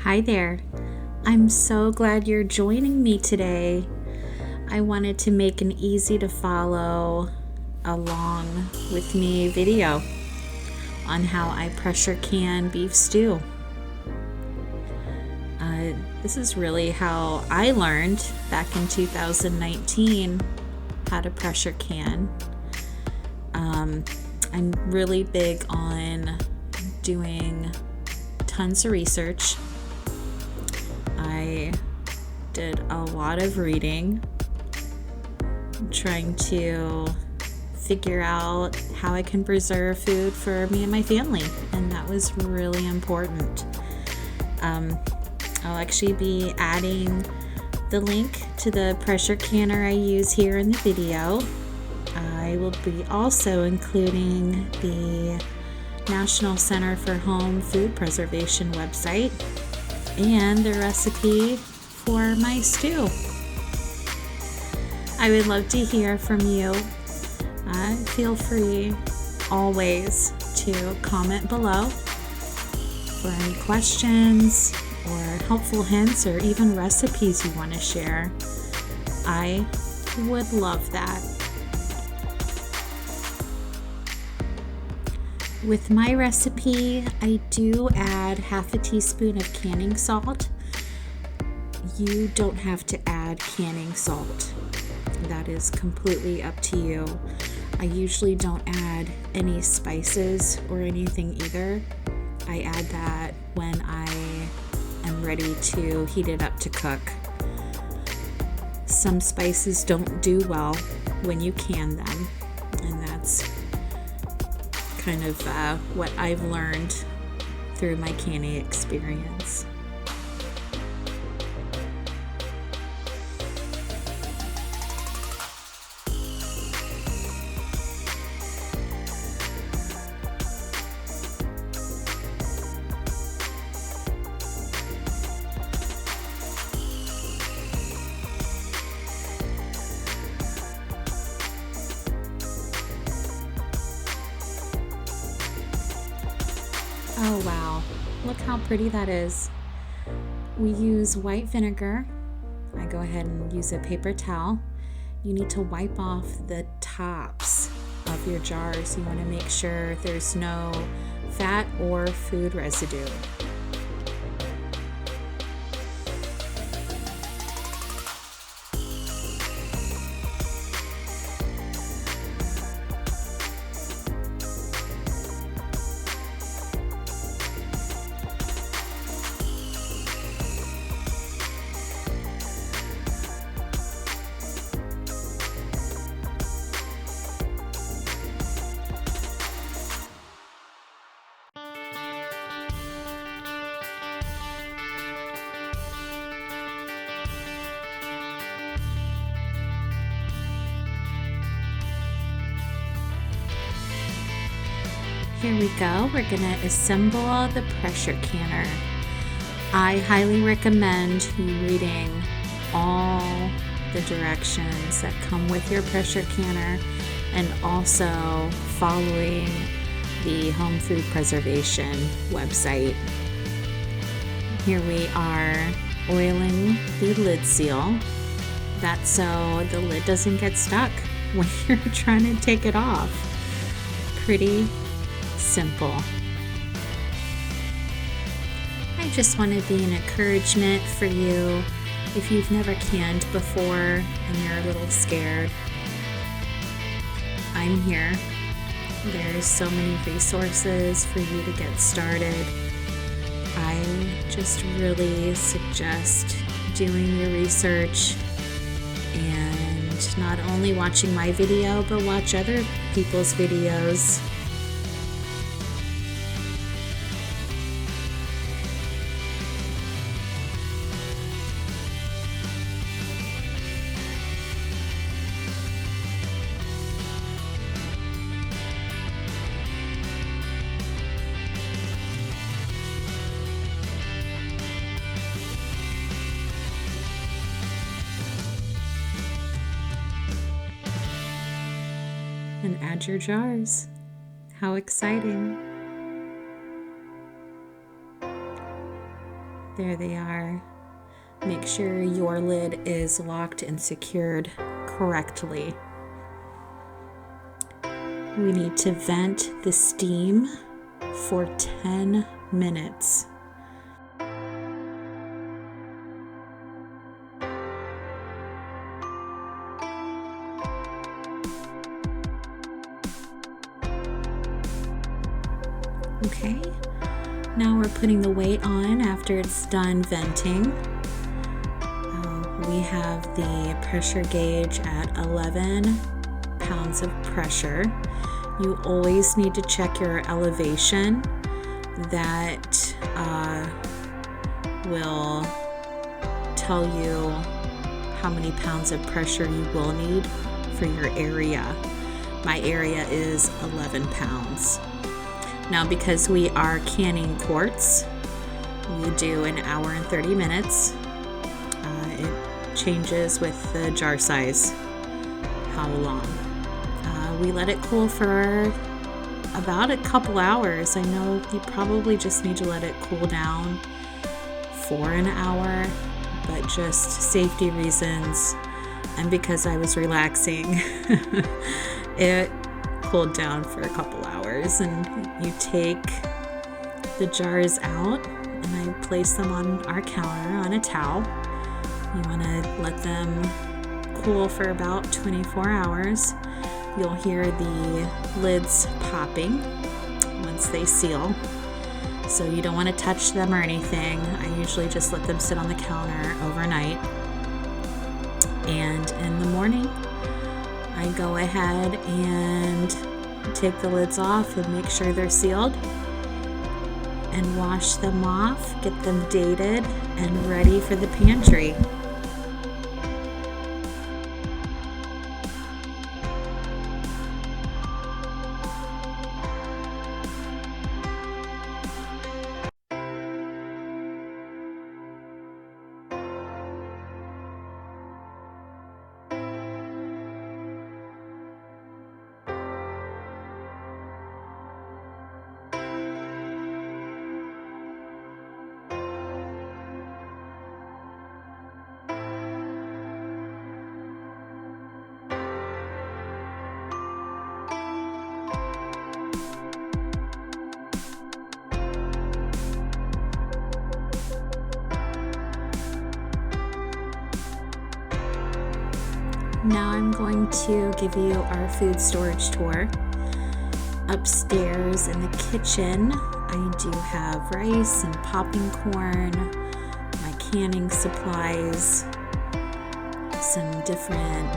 Hi there. I'm so glad you're joining me today. I wanted to make an easy to follow along with me video on how I pressure can beef stew. This is really how I learned back in 2019 how to pressure can. I'm really big on doing tons of research. I did a lot of reading, trying to figure out how I can preserve food for me and my family, and that was really important. I'll actually be adding the link to the pressure canner I use here in the video. I will be also including the National Center for Home Food Preservation website and the recipe for my stew. I would love to hear from you. Feel free always to comment below for any questions or helpful hints or even recipes you want to share. I would love that. With my recipe, I do add half a teaspoon of canning salt. You don't have to add canning salt. That is completely up to you. I usually don't add any spices or anything either. I add that when I am ready to heat it up to cook. Some spices don't do well when you can them, and that's kind of what I've learned through my canning experience. Oh wow, look how pretty that is. We use white vinegar. I go ahead and use a paper towel. You need to wipe off the tops of your jars. You want to make sure there's no fat or food residue. Here we go. We're going to assemble the pressure canner. I highly recommend you reading all the directions that come with your pressure canner and also following the Home Food Preservation website. Here we are oiling the lid seal. That's so the lid doesn't get stuck when you're trying to take it off. Pretty simple. I just want to be an encouragement for you if you've never canned before and you're a little scared. I'm here. There's so many resources for you to get started. I just really suggest doing your research and not only watching my video, but watch other people's videos. And add your jars. How exciting! There they are. Make sure your lid is locked and secured correctly. We need to vent the steam for 10 minutes. Okay, now we're putting the weight on after it's done venting. We have the pressure gauge at 11 pounds of pressure. You always need to check your elevation. That will tell you how many pounds of pressure you will need for your area. My area is 11 pounds. Now, because we are canning quarts, we do an hour and 30 minutes. It changes with the jar size, how long. We let it cool for about a couple hours. I know you probably just need to let it cool down for an hour, but just safety reasons and because I was relaxing, it cooled down for a couple hours. And you take the jars out, and I place them on our counter on a towel. You want to let them cool for about 24 hours. You'll hear the lids popping once they seal. So you don't want to touch them or anything. I usually just let them sit on the counter overnight. And in the morning, I go ahead and take the lids off and make sure they're sealed and wash them off, get them dated and ready for the pantry. Now I'm going to give you our food storage tour. Upstairs in the kitchen, I do have rice and popping corn, my canning supplies, some different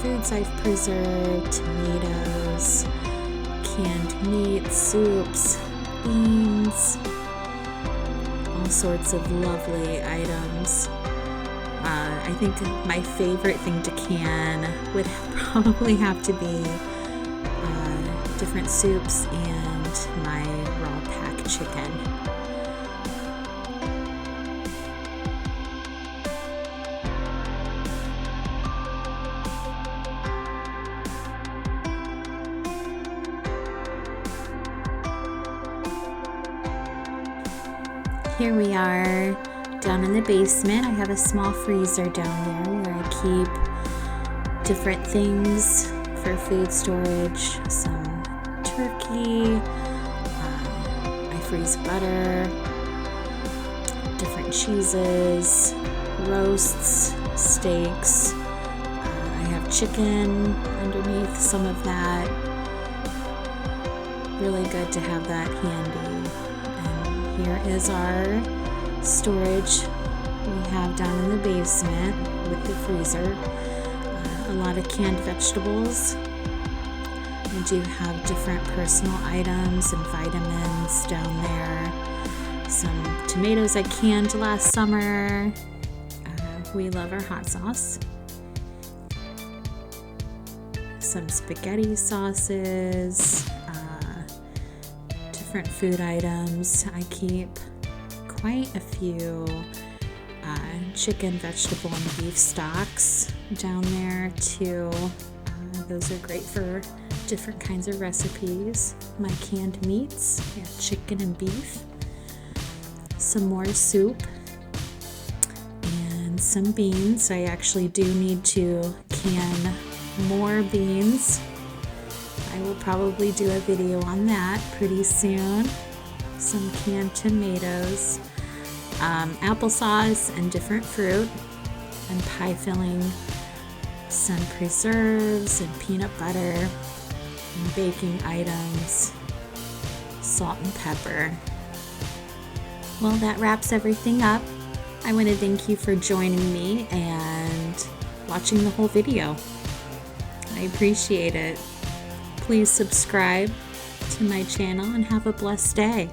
foods I've preserved, tomatoes, canned meats, soups, beans, all sorts of lovely items. I think my favorite thing to can would probably have to be different soups and my raw pack chicken. Here we are down in the basement. I have a small freezer down there where I keep different things for food storage. Some turkey, I freeze butter, different cheeses, roasts, steaks. I have chicken underneath some of that. Really good to have that handy. And here is our storage we have down in the basement with the freezer. A lot of canned vegetables. We do have different personal items and vitamins down there. Some tomatoes I canned last summer. We love our hot sauce. Some spaghetti sauces. Different food items. I keep quite a few chicken, vegetable, and beef stocks down there too. Those are great for different kinds of recipes. My canned meats, chicken and beef. some more soup and some beans. I actually do need to can more beans. I will probably do a video on that pretty soon. Some canned tomatoes, applesauce and different fruit, and pie filling, some preserves and peanut butter, and baking items, salt and pepper. Well, that wraps everything up. I want to thank you for joining me and watching the whole video. I appreciate it. Please subscribe to my channel and have a blessed day.